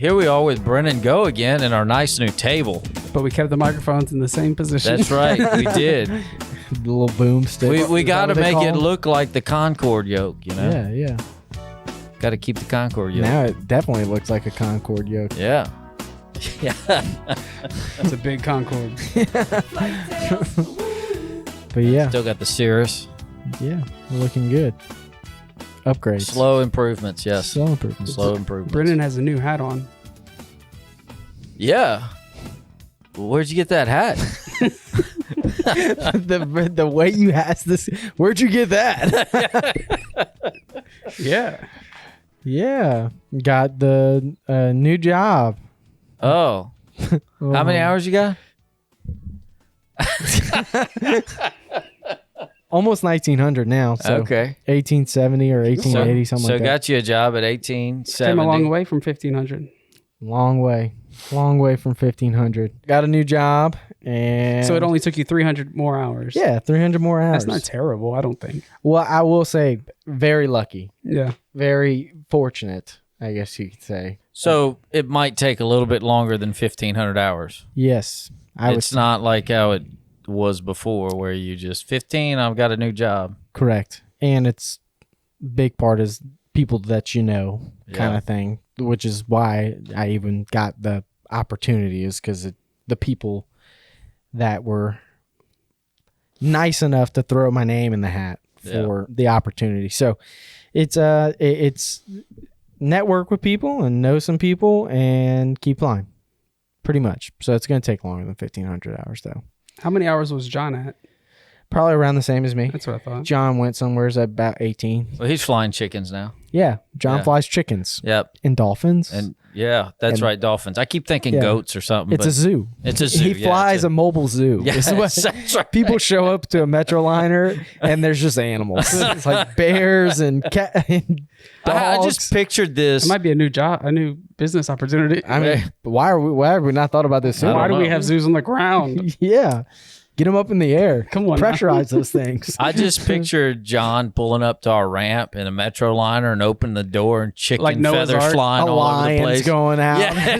here we are with Brennan Go again in our nice new table. But we kept the microphones in the same position. That's right, we did. The little boomstick. We got to make it look like the Concorde yoke, you know? Yeah. Got to keep the Concorde yoke. Now it definitely looks like a Concorde yoke. Yeah. It's a big Concorde. But yeah. Still got the Cirrus. Yeah, we're looking good. Upgrades. Slow improvements, yes. Slow improvements. Slow improvements. Brennan has a new hat on. Yeah. Well, where'd you get that hat? the way you asked this, where'd you get that? Yeah. Yeah, got the new job. Oh. How many hours you got? Almost 1900 now. So Okay. 1870 or 1880, something like that. So got you a job at 1870. Came a long way from 1500. Long way from 1500. Got a new job, and So it only took you 300 more hours. 300 more hours. That's not terrible, I don't think. Well, I will say, very lucky, Yeah. very fortunate, I guess you could say. So it might take a little bit longer than 1,500 hours. Yes, It's not like how it was before where you just 15, I've got a new job. correct, and it's big part is people that you know, kind Yeah. of thing, which is why I even got the opportunity, is because the people that were nice enough to throw my name in the hat for the opportunity. So it's network with people and know some people and keep flying, pretty much. So it's going to take longer than 1,500 hours, though. How many hours was John at? Probably around the same as me. That's what I thought. John went somewhere at about 18. Well, he's flying chickens now. Yeah, John Yeah. flies chickens Yep. and dolphins. And yeah, that's And- right, dolphins. I keep thinking Yeah. goats or something. It's but a zoo. It's a zoo. He yeah, flies it's a mobile zoo. Yes, This is what- that's right. people show up to a Metroliner and there's just animals. It's like bears and cat and I dogs. just pictured this. It might be a new job, a new business opportunity. I mean, why have we not thought about this I sooner? don't Why do we know. have zoos on the ground? Yeah. Get them up in the air. Come on now. Pressurize those things. I just pictured John pulling up to our ramp in a Metroliner and open the door and chicken Like Noah's feathers Ark? flying A all over the lion's place. going out. Yeah,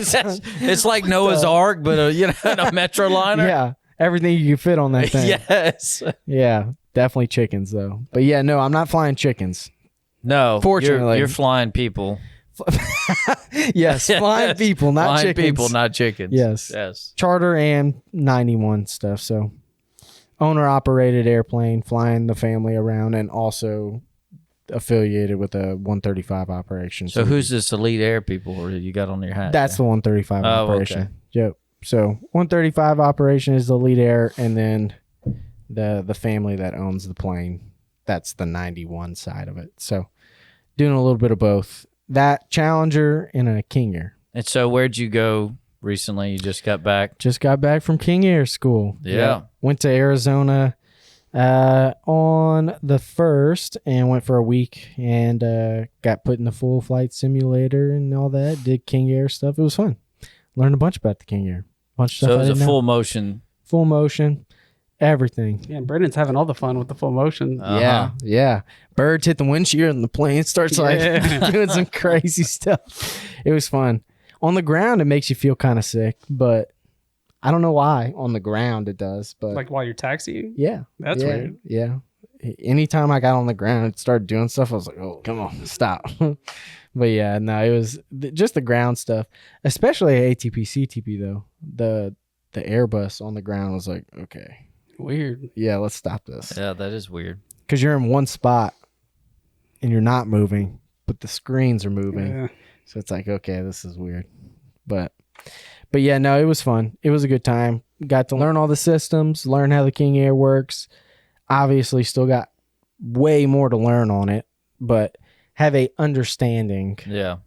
it's like Noah's Ark, but in a Metroliner. Yeah. Everything you can fit on that thing. Yes. Yeah. Definitely chickens, though. But yeah, no, I'm not flying chickens. No. Fortunately. you're flying people. Yes. Flying people, not flying chickens. people, not chickens. Yes. Charter and 91 stuff. So owner operated airplane, flying the family around, and also affiliated with a 135 operation. So who's this Elite Air people or you got on your hat? That's the 135 Oh, operation. okay. Yep. So 135 operation is the lead air, and then the family that owns the plane, that's the 91 side of it. So doing a little bit of both. That Challenger and a King Air. And so where'd you go recently? You just got back? Just got back from King Air school. Yeah. Went to Arizona on the 1st and went for a week and got put in the full flight simulator and all that. Did King Air stuff. It was fun. Learned a bunch about the King Air. Bunch of stuff. So it I was a didn't know. full motion. Everything. Yeah, Brennan's having all the fun with the full motion. Yeah. Birds hit the windshield and the plane starts Yeah. doing some crazy stuff. It was fun. On the ground, it makes you feel kind of sick, but I don't know why. On the ground, it does. But Like while you're taxiing? yeah, That's weird. Yeah. Anytime I got on the ground and started doing stuff, I was like, "Oh, come on, stop!" But yeah, no, it was just the ground stuff, especially at ATP CTP though. The Airbus on the ground was like, okay, Weird. yeah, let's stop this. Yeah, that is weird. Because you're in one spot and you're not moving, but the screens are moving. Yeah. So it's like, okay, this is weird. But yeah, no, it was fun. It was a good time. Got to learn all the systems, learn how the King Air works. Obviously still got way more to learn on it, but have a understanding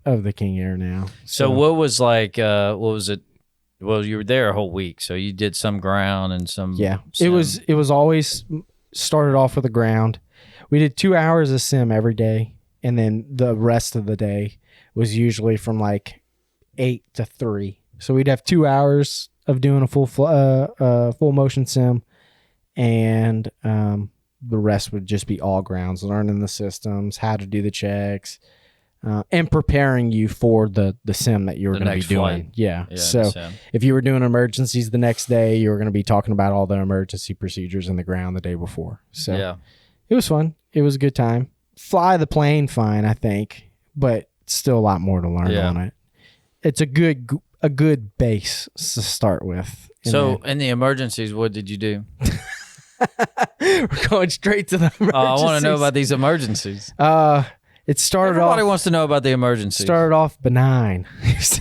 of the King Air now. So what was like, what was it? Well, you were there a whole week, so you did some ground and some. Yeah, sim. it was always started off with the ground. We did 2 hours of sim every day, and then the rest of the day was usually from like 8 to 3. So we'd have 2 hours of doing a full motion sim, and the rest would just be all grounds, learning the systems, how to do the checks, and preparing you for the sim that you were The going to be next doing. flight. Yeah. Yeah, So if you were doing emergencies the next day, you were going to be talking about all the emergency procedures in the ground the day before. So yeah. it was fun. It was a good time. Fly the plane fine, I think, but still a lot more to learn on it. It's a good base to start with. So in the emergencies, what did you do? We're going straight to the emergencies. I want to know about these emergencies. It started Everybody off. wants to know about the emergencies. Started off benign,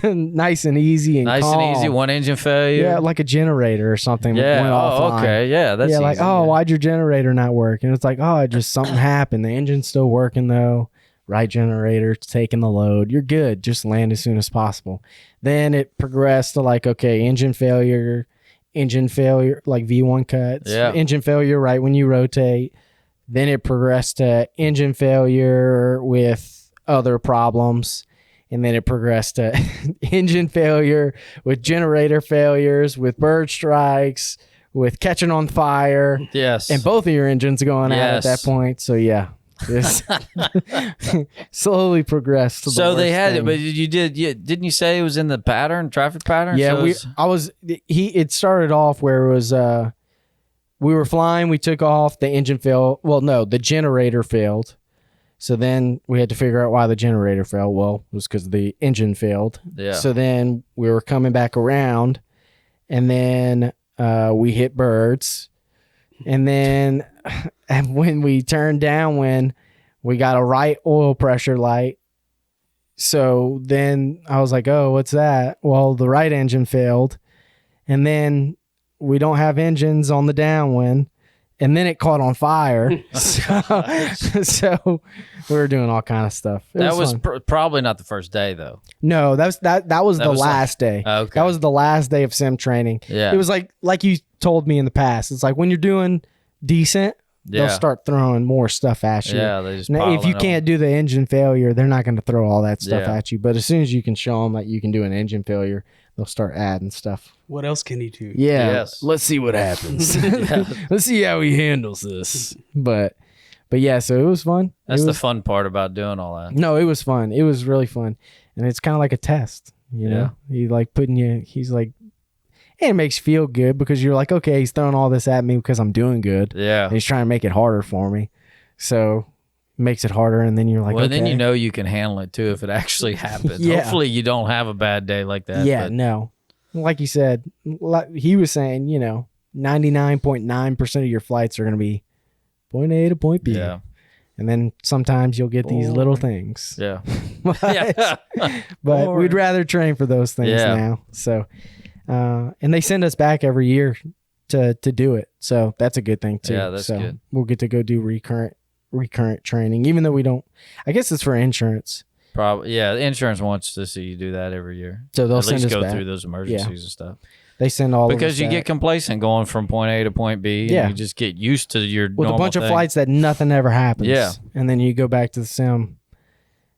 nice and easy and nice calm. and easy. One engine failure. Yeah, like a generator or something. Yeah. Went offline. Okay. Yeah, that's like, easy. oh, why'd your generator not work? And it's like, oh, just something happened. The engine's still working though. Right generator taking the load. You're good. Just land as soon as possible. Then it progressed to like, okay, engine failure, like V1 cuts. Yeah. Engine failure right when you rotate. Then it progressed to engine failure with other problems. And then it progressed to engine failure with generator failures, with bird strikes, with catching on fire. Yes. And both of your engines going out at that point. So, yeah. This slowly progressed. To so they had thing. it, but didn't you say it was in the traffic pattern? Yeah, so it started off where it was, we were flying, we took off, the engine failed. Well, no, the generator failed. So then we had to figure out why the generator failed. Well, it was because the engine failed. Yeah. So then we were coming back around, and then we hit birds. And then when we turned downwind, we got a right oil pressure light. So then I was like, oh, what's that? Well, the right engine failed. And then we don't have engines on the downwind. And then it caught on fire. So we were doing all kind of stuff. That was probably not the first day, though. No, that was the last day. Okay. That was the last day of sim training. Yeah. It was like you told me in the past. It's like when you're doing decent, they'll start throwing more stuff at you. Yeah, they just now, if you can't do the engine failure, they're not going to throw all that stuff at you. But as soon as you can show them that you can do an engine failure, they'll start adding stuff. What else can he do? Yeah. Yes. Let's see what happens. Let's see how he handles this. But yeah, so it was fun. That's the fun part about doing all that. No, it was fun. It was really fun. And it's kind of like a test, you know? He like he's like, and it makes you feel good because you're like, okay, he's throwing all this at me because I'm doing good. Yeah. And he's trying to make it harder for me. So it makes it harder. And then you're like, well, okay. then you know you can handle it too if it actually happens. Yeah. Hopefully you don't have a bad day like that. Yeah, but no. Like you said, like he was saying, 99.9% of your flights are going to be point A to point B. Yeah. And then sometimes you'll get these little things. Yeah. But we'd rather train for those things now. So, and they send us back every year to do it. So that's a good thing too. Yeah, that's good. We'll get to go do recurrent training, even though we don't, I guess it's for insurance. Probably, yeah. The insurance wants to see you do that every year. So they'll at send least us go back. through those emergencies and stuff. They send all because of us you back. get complacent going from point A to point B. Yeah. And you just get used to your with normal a bunch thing. of flights that nothing ever happens. Yeah. And then you go back to the sim.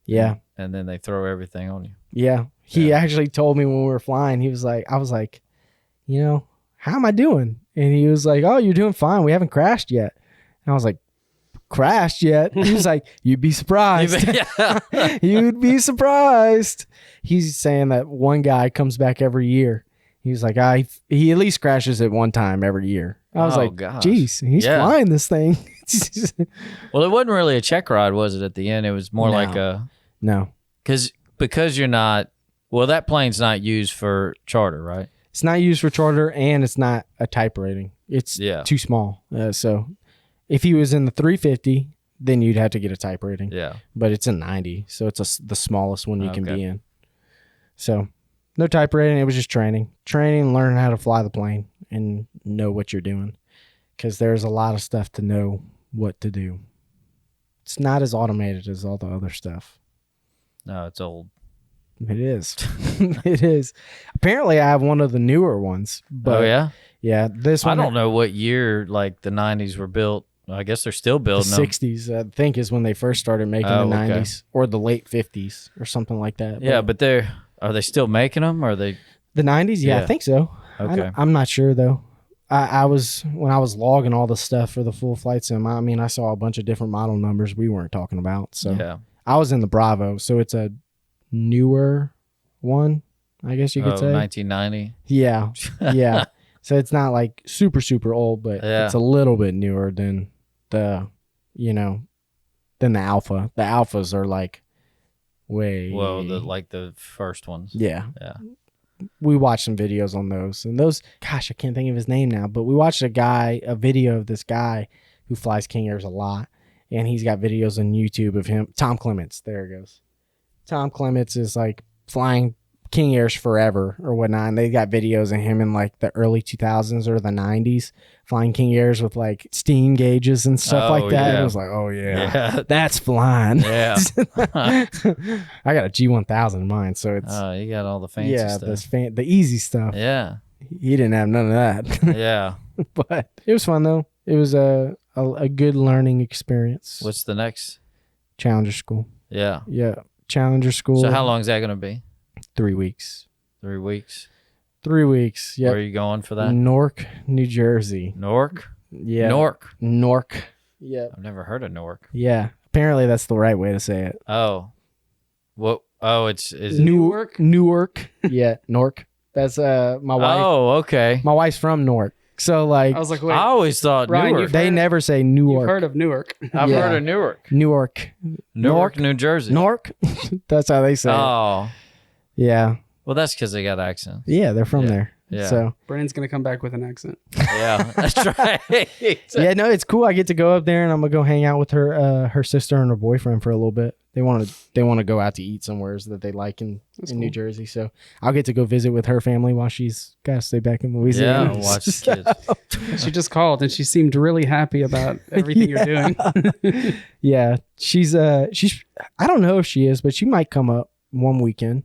Yeah. And then they throw everything on you. Yeah. He actually told me when we were flying, I was like, how am I doing? And he was like, oh, you're doing fine. We haven't crashed yet. And I was like, crashed yet? He was like, you'd be surprised. You'd be surprised. He's saying that one guy comes back every year. He was like, he at least crashes it one time every year. I was like, gosh. geez, he's flying this thing. Well, it wasn't really a check ride, was it, at the end? It was more like a... No. Because you're not... Well, that plane's not used for charter, right? It's not used for charter, and it's not a type rating. It's too small. So if he was in the 350, then you'd have to get a type rating. Yeah. But it's a 90, so it's the smallest one you can be in. So no type rating. It was just training, learning how to fly the plane and know what you're doing, because there's a lot of stuff to know what to do. It's not as automated as all the other stuff. No, it's old. It is. It is. Apparently, I have one of the newer ones. But yeah, this one. I don't know what year like the 90s were built. I guess they're still building the them. 60s, I think, is when they first started making the 90s, or the late 50s, or something like that. Yeah, but are they still making them? Or are they the 90s? Yeah, I think so. Okay, I'm not sure though. When I was logging all the stuff for the full flight sim, I mean, I saw a bunch of different model numbers we weren't talking about. So yeah, I was in the Bravo, so it's a newer one, I guess you could say. 1990. Yeah, yeah. So it's not like super, super old, but it's a little bit newer than the, than the Alpha. The Alphas are like way. Well, the first ones. Yeah. Yeah. We watched some videos on those, and those, gosh, I can't think of his name now, but we watched a video of this guy who flies King Airs a lot, and he's got videos on YouTube of him. Tom Clements. There it goes. Tom Clements is like flying King Airs forever or whatnot, and they got videos of him in like the early 2000s or the 90s flying King Airs with like steam gauges and stuff like that. Yeah. It was like, oh yeah, that's flying. Yeah. I got a G1000 in mine, so it's You got all the fancy stuff. the easy stuff. Yeah. He didn't have none of that. Yeah. But it was fun though. It was a good learning experience. What's the next? Challenger school? Yeah. Yeah, Challenger school. So how long is that going to be? 3 weeks. 3 weeks. 3 weeks. Yeah. Where are you going for that? Newark, New Jersey. Newark? Yeah. Newark. Yeah. I've never heard of Newark. Yeah. Apparently that's the right way to say it. Oh. What? Oh, is it Newark? Newark. Yeah, Newark. That's my wife. Oh, okay. My wife's from Newark. So like I was like, wait, I always thought Ryan, Newark. they never say Newark. you've heard of Newark. I've Yeah. heard of Newark. Newark. Newark, New Jersey. Newark. That's how they say it. Oh. Yeah. Well, that's because they got accents. Yeah, they're from Yeah. there. Yeah. So Brennan's going to come back with an accent. Yeah, that's right. yeah, no, it's cool. I get to go up there and I'm gonna go hang out with her sister and her boyfriend for a little bit. They want to go out to eat somewhere that they like in New Jersey. So I'll get to go visit with her family while she's got to stay back in Louisiana. Yeah, watch the kids. She just called and she seemed really happy about everything you're doing. Yeah, she's I don't know if she is, but she might come up one weekend.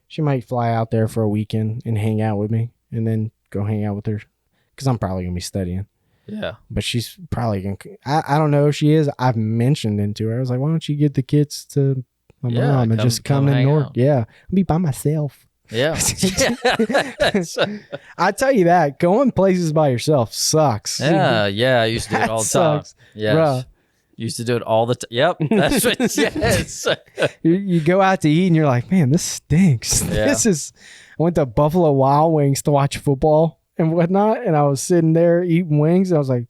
She might fly out there for a weekend and hang out with me, and then go hang out with her, because I'm probably gonna be studying. Yeah. But she's probably gonna. I don't know if she is. I've mentioned into her. I was like, why don't you get the kids to my mom and just come in hang North? out. Yeah, I'll be by myself. Yeah. I tell you that going places by yourself sucks. Yeah. I used to do it all the time. Sucks. Yes. Bruh. Used to do it all the time. Yep. That's what. Yes. You go out to eat and you're like, man, this stinks. Yeah. I went to Buffalo Wild Wings to watch football and whatnot, and I was sitting there eating wings, and I was like,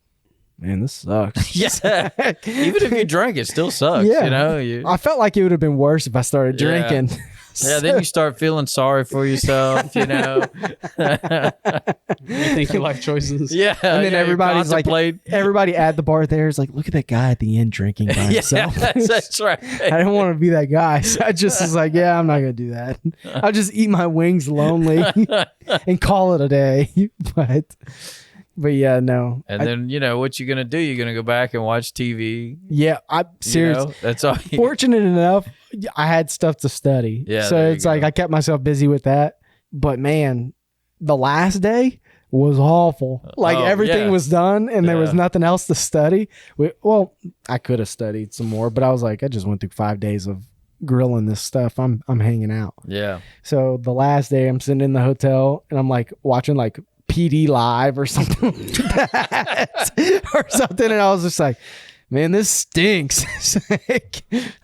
man, this sucks. Yeah. Even if you drink, it still sucks. Yeah. You know. I felt like it would have been worse if I started Yeah. drinking. Yeah. Then you start feeling sorry for yourself. You know. You think your life choices. Yeah. And then yeah, everybody's like, contemplate- everybody at the bar there is like, look at that guy at the end drinking by himself. Yeah, that's right. I didn't want to be that guy. So I just was like, yeah, I'm not going to do that. I'll just eat my wings lonely and call it a day. But yeah, no. And then, you know, what you're going to do, you're going to go back and watch TV. Yeah, I'm serious. You know? That's all. Fortunate enough, I had stuff to study. Yeah, So there you it's like go. I kept myself busy with that. But man, the last day was awful. Like everything yeah. was done and there was Yeah. nothing else to study. Well, I could have studied some more, but I was like, I just went through 5 days of grilling this stuff. I'm hanging out. Yeah. So the last day I'm sitting in the hotel and I'm like watching like PD Live or something like that or something. And I was just like, man, this stinks.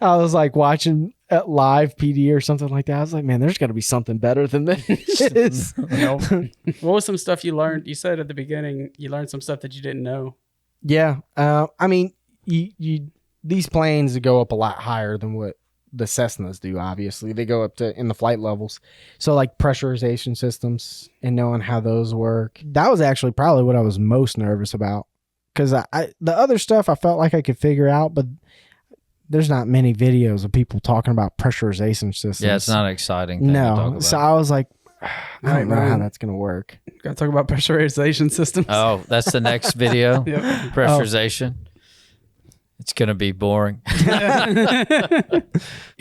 I was like watching live PD or something like that. I was like, man, there's got to be something better than this. What was some stuff you learned? You said at the beginning you learned some stuff that you didn't know. Yeah. I mean, you these planes go up a lot higher than what the Cessnas do. Obviously, they go up to in the flight levels. So like pressurization systems and knowing how those work. That was actually probably what I was most nervous about, because I the other stuff I felt like I could figure out, but there's not many videos of people talking about pressurization systems. Yeah, it's not an exciting thing to talk No. about. So I was like, I don't know how Ryan. that's gonna work. Got to talk about pressurization systems. Oh, that's the next video? Yep. Pressurization. It's going to be boring. It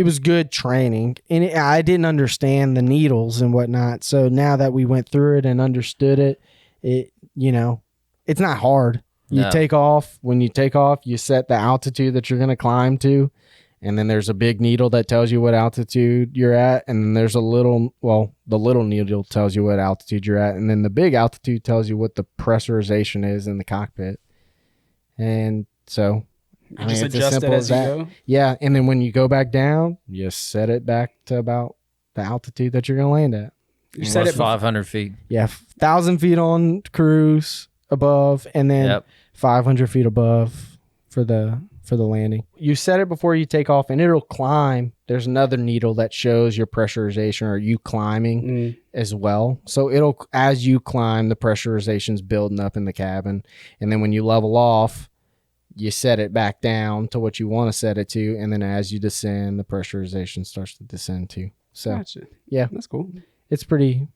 was good training, and I didn't understand the needles and whatnot. So now that we went through it and understood it, it's not hard. You No. take off. When you take off, you set the altitude that you're going to climb to, and then there's a big needle that tells you what altitude you're at, and then there's the little needle tells you what altitude you're at, and then the big altitude tells you what the pressurization is in the cockpit. And so I mean, just it's as adjust it simple as as you that. go. Yeah, and then when you go back down, you set it back to about the altitude that you're going to land at. You said Plus it 500 feet. Yeah, 1,000 feet on cruise above, and then Yep. 500 feet above for the landing. You set it before you take off, and it'll climb. There's another needle that shows your pressurization or you climbing as well. So it'll, as you climb, the pressurization's building up in the cabin, and then when you level off, you set it back down to what you want to set it to, and then as you descend, the pressurization starts to descend too. So Gotcha. yeah, That's cool. it's pretty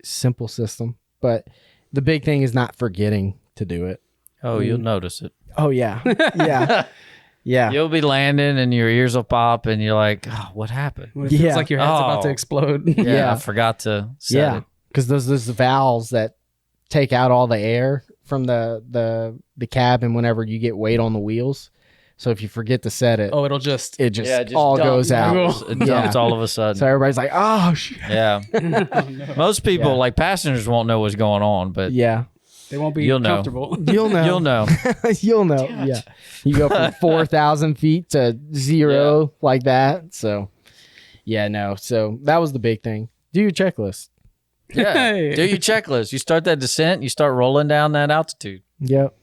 simple system, but the big thing is not forgetting to do it. Oh, you'll notice it. Oh yeah, yeah, yeah. You'll be landing and your ears will pop and you're like, oh, what happened? When it feels Yeah. like your head's about to Oh. explode. Yeah, Yeah. I forgot to set Yeah, it. because those valves that take out all the air from the cabin whenever you get weight on the wheels. So if you forget to set it, Oh, it'll just. it just, Yeah, it just all dumps. goes out. It dumps Yeah. all of a sudden. So everybody's like, "Oh, shit." Yeah. Oh, no. Most people, Yeah. like passengers, won't know what's going on, but Yeah, They won't be You'll know. comfortable. you'll know. you'll know. You'll know. Yeah, you go from 4,000 feet to 0 like that. So, yeah, no. So that was the big thing. Do your checklist. Yeah. Hey. Do your checklist. You start that descent, you start rolling down that altitude. Yep.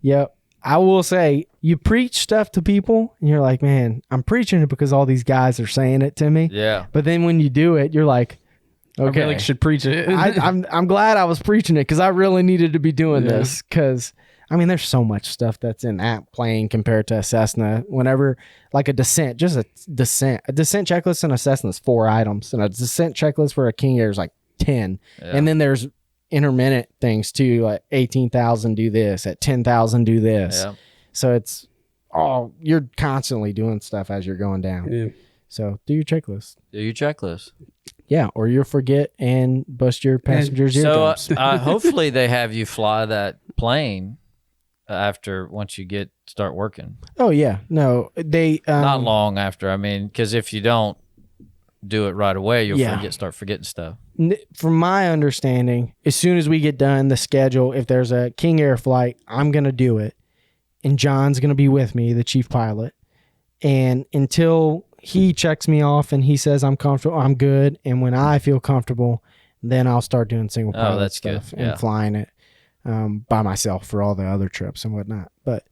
Yep. I will say, you preach stuff to people, and you're like, man, I'm preaching it because all these guys are saying it to me. Yeah. But then when you do it, you're like, okay, I really should preach it. I'm glad I was preaching it because I really needed to be doing this. Because I mean, there's so much stuff that's in that plane compared to a Cessna. Whenever like a descent checklist in a Cessna is 4 items, and a descent checklist for a King Air is like 10. Yeah. And then there's intermittent things too, like 18,000 do this, at 10,000 do this. Yeah. So it's you're constantly doing stuff as you're going down. Yeah. So do your checklist. Do your checklist. Yeah, or you'll forget and bust your passenger's So eardrums. hopefully they have you fly that plane after once you start working. Oh yeah, no, they Not long after. I mean, because if you don't do it right away, you'll start forgetting stuff. From my understanding, as soon as we get done the schedule, if there's a King Air flight, I'm gonna do it, and John's gonna be with me, the chief pilot, and until he checks me off and he says I'm comfortable, I'm good, and when I feel comfortable, then I'll start doing single pilot that's good. stuff Yeah. and flying it by myself for all the other trips and whatnot. But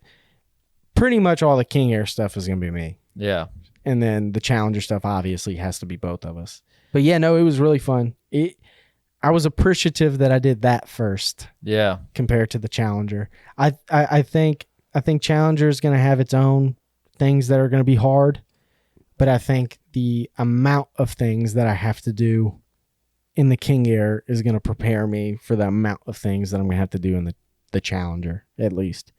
pretty much all the King Air stuff is gonna be me. Yeah. And then the Challenger stuff obviously has to be both of us. But yeah, no, it was really fun. I was appreciative that I did that first Yeah. compared to the Challenger. I think Challenger is going to have its own things that are going to be hard, but I think the amount of things that I have to do in the King Air is going to prepare me for the amount of things that I'm going to have to do in the Challenger, at least.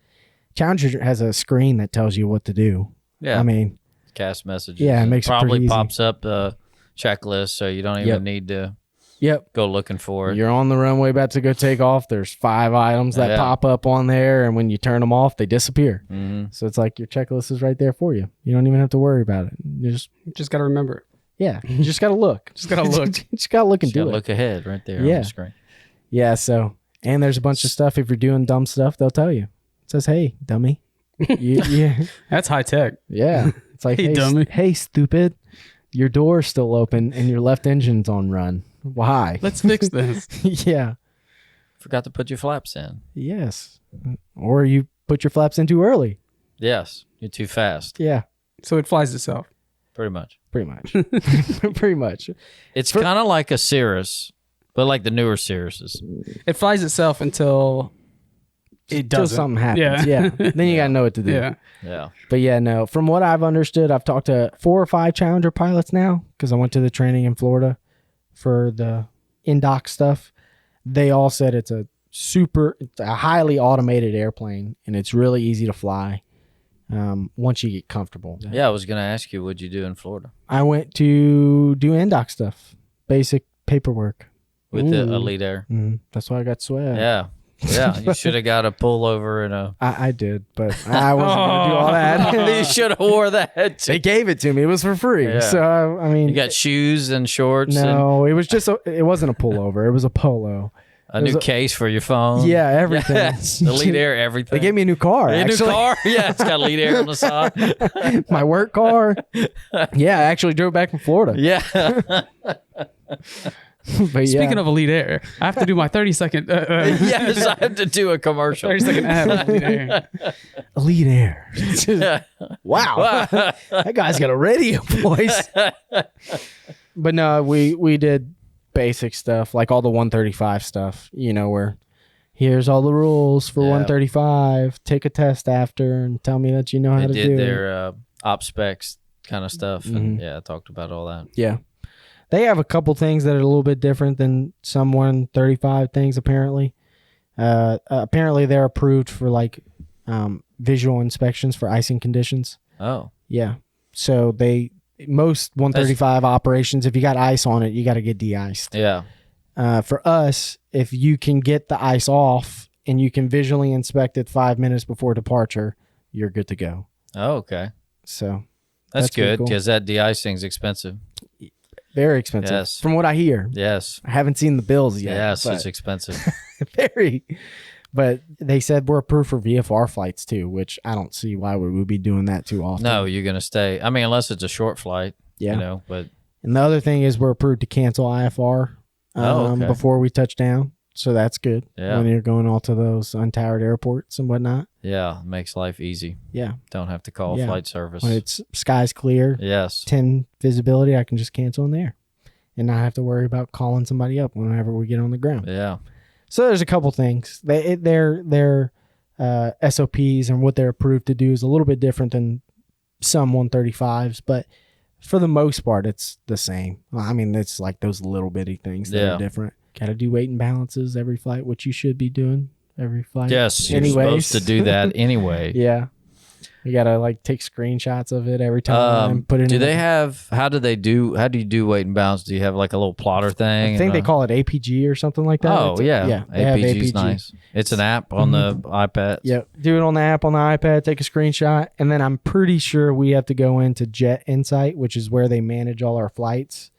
Challenger has a screen that tells you what to do. Yeah. I mean, Cast messages. Yeah, it makes it probably pretty easy. pops up a checklist, so you don't even Yep. need to yep. go looking for it. You're on the runway about to go take off. There's 5 items that Yeah. pop up on there, and when you turn them off, they disappear. Mm-hmm. So it's like your checklist is right there for you. You don't even have to worry about it. You Just got to remember. you just got to look. Just got to look. just got to look and You do it. look ahead right there on Yeah. the screen. Yeah. So, and there's a bunch of stuff. If you're doing dumb stuff, they'll tell you. It says, "Hey, dummy." Yeah. That's high tech. Yeah. It's like, Hey, hey, dummy. hey, stupid. Your door's still open and your left engine's on run. Why? Let's fix this. Yeah. Forgot to put your flaps in. Yes. Or you put your flaps in too early. Yes. You're too fast. Yeah. So it flies itself. Pretty much. Pretty much. Pretty much. It's kind of like a Cirrus, but like the newer Cirruses. It flies itself until it Until doesn't. something happens. Yeah. Then you got to know what to do. Yeah. Yeah. But yeah, no. From what I've understood, I've talked to 4 or 5 Challenger pilots now because I went to the training in Florida for the in-dock stuff. They all said it's a highly automated airplane, and it's really easy to fly once you get comfortable. Yeah, I was going to ask you, what'd you do in Florida? I went to do in-dock stuff, basic paperwork. With the Ooh. Elite Air? That's why I got sweat. Yeah. Yeah. You should have got a pullover and a... I did, but I wasn't going to do all that. You should have wore that. They gave it to me. It was for free. Yeah. So, I mean... You got shoes and shorts. No, it was just it wasn't a pullover. It was a polo. A new case for your phone. Yeah, everything. Yes, Elite Air, everything. They gave me a new car. A new actually. car? Yeah, it's got Elite Air on the side. My work car. Yeah, I actually drove back from Florida. Yeah. But Speaking of Elite Air, I have to do my 30-second. Yes, I have to do a commercial. 30-second ad on Elite Air. Elite Air. Wow. That guy's got a radio voice. But no, we did basic stuff, like all the 135 stuff, where here's all the rules for 135. Take a test after and tell me that you know how to do it. They did their op specs kind of stuff. And I talked about all that. Yeah. They have a couple things that are a little bit different than some 135 things, apparently. Apparently, they're approved for like visual inspections for icing conditions. Oh. Yeah. So most 135 operations, if you got ice on it, you got to get de-iced. Yeah. For us, if you can get the ice off and you can visually inspect it 5 minutes before departure, you're good to go. Oh, okay. So that's good cool. because that de-icing's expensive. Very expensive. Yes. From what I hear. Yes. I haven't seen the bills yet. Yes, it's expensive. Very. But they said we're approved for VFR flights too, which I don't see why we would be doing that too often. No, you're going to stay. I mean, unless it's a short flight. Yeah. But. And the other thing is we're approved to cancel IFR before we touch down. So that's good. Yeah. When you're going all to those untowered airports and whatnot. Yeah. Makes life easy. Yeah. Don't have to call flight service. When it's skies clear. Yes. 10 visibility, I can just cancel in there and not have to worry about calling somebody up whenever we get on the ground. Yeah. So there's a couple things. Their SOPs and what they're approved to do is a little bit different than some 135s, but for the most part, it's the same. I mean, it's like those little bitty things that are different. Got to do weight and balances every flight, which you should be doing every flight. Yes, you're supposed to do that anyway. Yeah. You got to like take screenshots of it every time and put it in. How do you do weight and balance? Do you have like a little plotter thing? I think they call it APG or something like that. Oh, yeah. Yeah. APG's nice. It's an app on the iPad. Yep. Do it on the app on the iPad, take a screenshot. And then I'm pretty sure we have to go into Jet Insight, which is where they manage all our flights,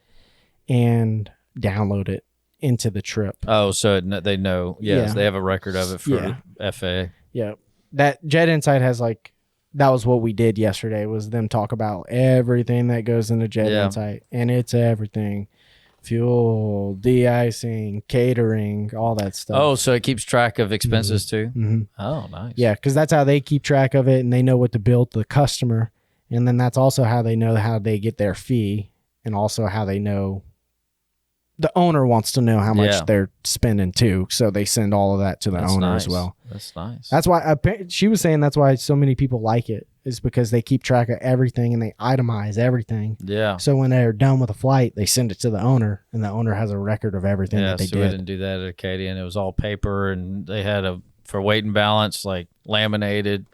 and download it into the trip. Oh, so they know. Yes, they have a record of it for FAA. Yeah. That Jet Insight has like, that was what we did yesterday, was them talk about everything that goes into Jet Insight. And it's everything. Fuel, de-icing, catering, all that stuff. Oh, so it keeps track of expenses too? Mm-hmm. Oh, nice. Yeah, because that's how they keep track of it, and they know what to bill to the customer. And then that's also how they know how they get their fee, and also how they know the owner wants to know how much they're spending too. So they send all of that to the owner as well. That's nice. That's why she was saying that's why so many people like it, is because they keep track of everything and they itemize everything. Yeah. So when they're done with a flight, they send it to the owner, and the owner has a record of everything that they so did. we didn't do that at Acadian. It was all paper, and they had for weight and balance, like laminated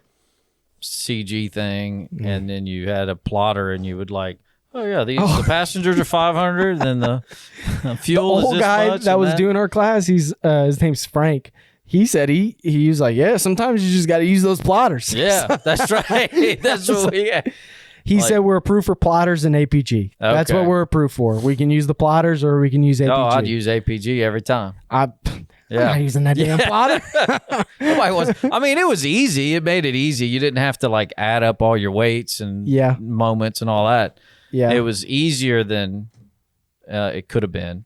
CG thing, and then you had a plotter, and you would like, oh yeah, the passengers are 500, then the fuel the is this guy much. that was doing our class, his name's Frank. He said he was like, yeah, sometimes you just got to use those plotters. Yeah, that's right. That's what we. He said we're approved for plotters and APG. That's what we're approved for. We can use the plotters or we can use APG. Oh, I'd use APG every time. I'm not using that damn plotter. Nobody was. I mean, it was easy. It made it easy. You didn't have to like add up all your weights and moments and all that. Yeah, it was easier than it could have been,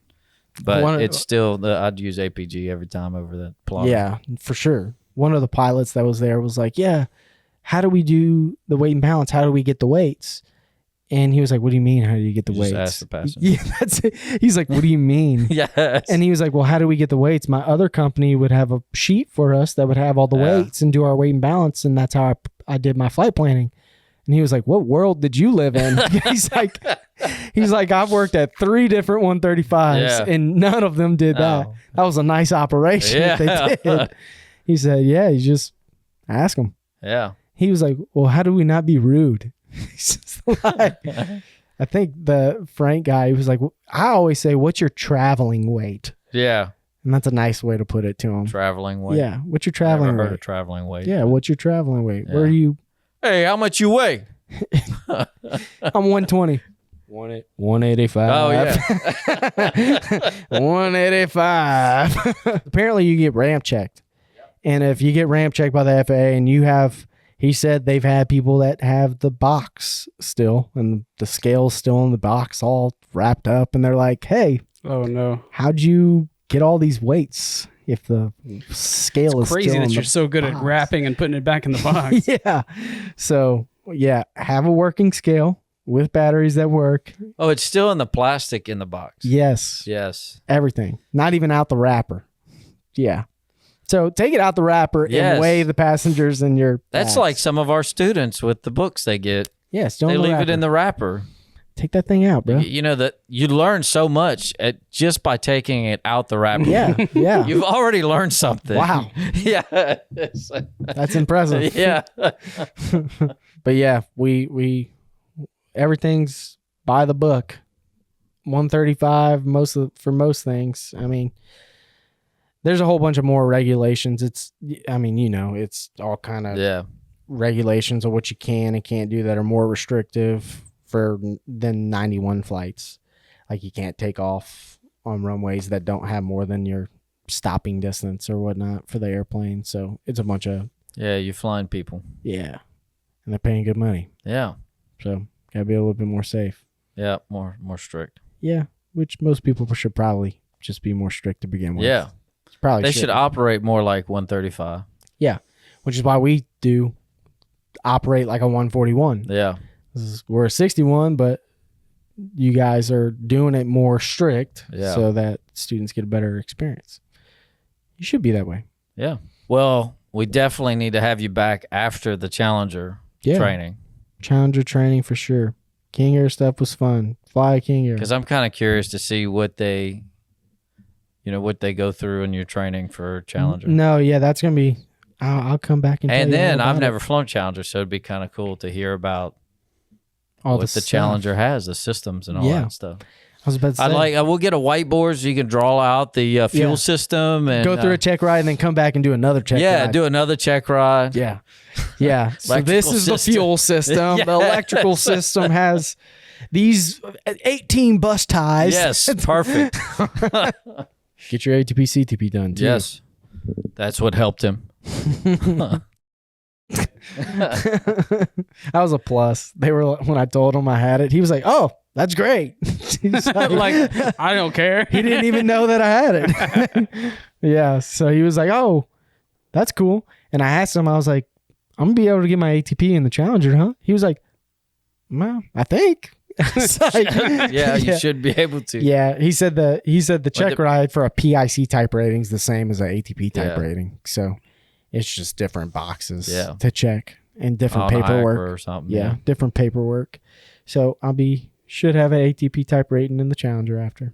but it's still I'd use APG every time over that plotter. Yeah, for sure. One of the pilots that was there was like, "Yeah, how do we do the weight and balance? How do we get the weights?" And he was like, "What do you mean? How do you get the weights?" Just ask the passenger. Yeah, that's it. He's like, "What do you mean?" Yes. And he was like, "Well, how do we get the weights? My other company would have a sheet for us that would have all the weights and do our weight and balance, and that's how I did my flight planning." And he was like, "What world did you live in?" He's like, "I've worked at 3 different 135s, and none of them did that. That was a nice operation that they did." He said, "Yeah, you just ask them." Yeah. He was like, "Well, how do we not be rude?" He's just like, I think the Frank guy was like, "I always say, what's your traveling weight?" Yeah. And that's a nice way to put it to him. Traveling weight. Yeah. What's your traveling Never weight? heard of traveling weight. Yeah. What's your traveling weight? Yeah. Where are you? Hey, how much you weigh? I'm 120. 185. Oh, yeah. 185. Apparently, you get ramp checked. And if you get ramp checked by the FAA and you have, he said they've had people that have the box still and the scale's still in the box all wrapped up. And they're like, hey, oh no, how'd you get all these weights if the scale is crazy still that in you're the so good box? at wrapping and putting it back in the box. Yeah. So, yeah, have a working scale with batteries that work. Oh, it's still in the plastic in the box. Yes. Yes. Everything. Not even out the wrapper. Yeah. So take it out the wrapper and weigh the passengers in your That's bags. like some of our students with the books they get. Yeah, still they in the leave wrapper. it in the wrapper. Take that thing out, bro. You know that you learn so much just by taking it out the wrapper. Yeah, yeah. You've already learned something. Wow. Yeah. That's impressive. Yeah. But yeah, we everything's by the book. 135 for most things. I mean, there's a whole bunch of more regulations. It's all kind of regulations of what you can and can't do that are more restrictive than 91 flights. Like you can't take off on runways that don't have more than your stopping distance or whatnot for the airplane. So it's a bunch of you're flying people. Yeah. And they're paying good money. Yeah. So gotta be a little bit more safe. Yeah, more strict. Yeah. Which most people should probably just be more strict to begin with. Yeah. Probably they should operate more like 135. Yeah. Which is why we do operate like a 141. Yeah. We're a 61, but you guys are doing it more strict so that students get a better experience. You should be that way. Yeah. Well, we definitely need to have you back after the Challenger training. Challenger training for sure. King Air stuff was fun. Fly a King Air. Because I'm kind of curious to see what they go through in your training for Challenger. No, yeah, that's going to be, I'll come back and tell you then all I've about never it. flown Challenger, so it'd be kind of cool to hear about all what the Challenger has, the systems and all that stuff. I was about to say. We'll get a whiteboard so you can draw out the fuel system and go through a check ride and then come back and do another check ride. Yeah, do another check ride. Yeah. Yeah. So this is the fuel system. The electrical system has these 18 bus ties. Yes, perfect. Get your ATP, CTP done too. Yes. That's what helped him. That was a plus. They were, when I told him I had it, he was like, "Oh, that's great." Like, I don't care. He didn't even know that I had it. Yeah. So he was like, "Oh, that's cool." And I asked him, I was like, "I'm gonna be able to get my ATP in the Challenger, huh?" He was like, "Well, I think." You should be able to. Yeah, he said the check ride for a PIC type rating is the same as an ATP type rating. So it's just different boxes to check and different paperwork or something. Yeah, different paperwork. So should have an ATP type rating in the Challenger after.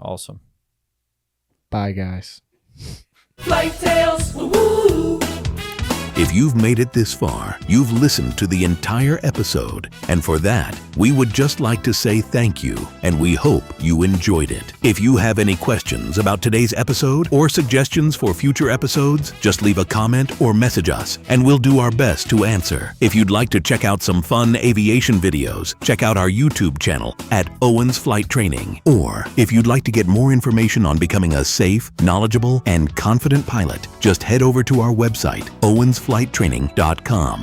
Awesome. Bye, guys. Flight Tales, woo-woo. If you've made it this far, you've listened to the entire episode, and for that, we would just like to say thank you, and we hope you enjoyed it. If you have any questions about today's episode or suggestions for future episodes, just leave a comment or message us, and we'll do our best to answer. If you'd like to check out some fun aviation videos, check out our YouTube channel at Owens Flight Training. Or if you'd like to get more information on becoming a safe, knowledgeable, and confident pilot, just head over to our website, owensflighttraining.com.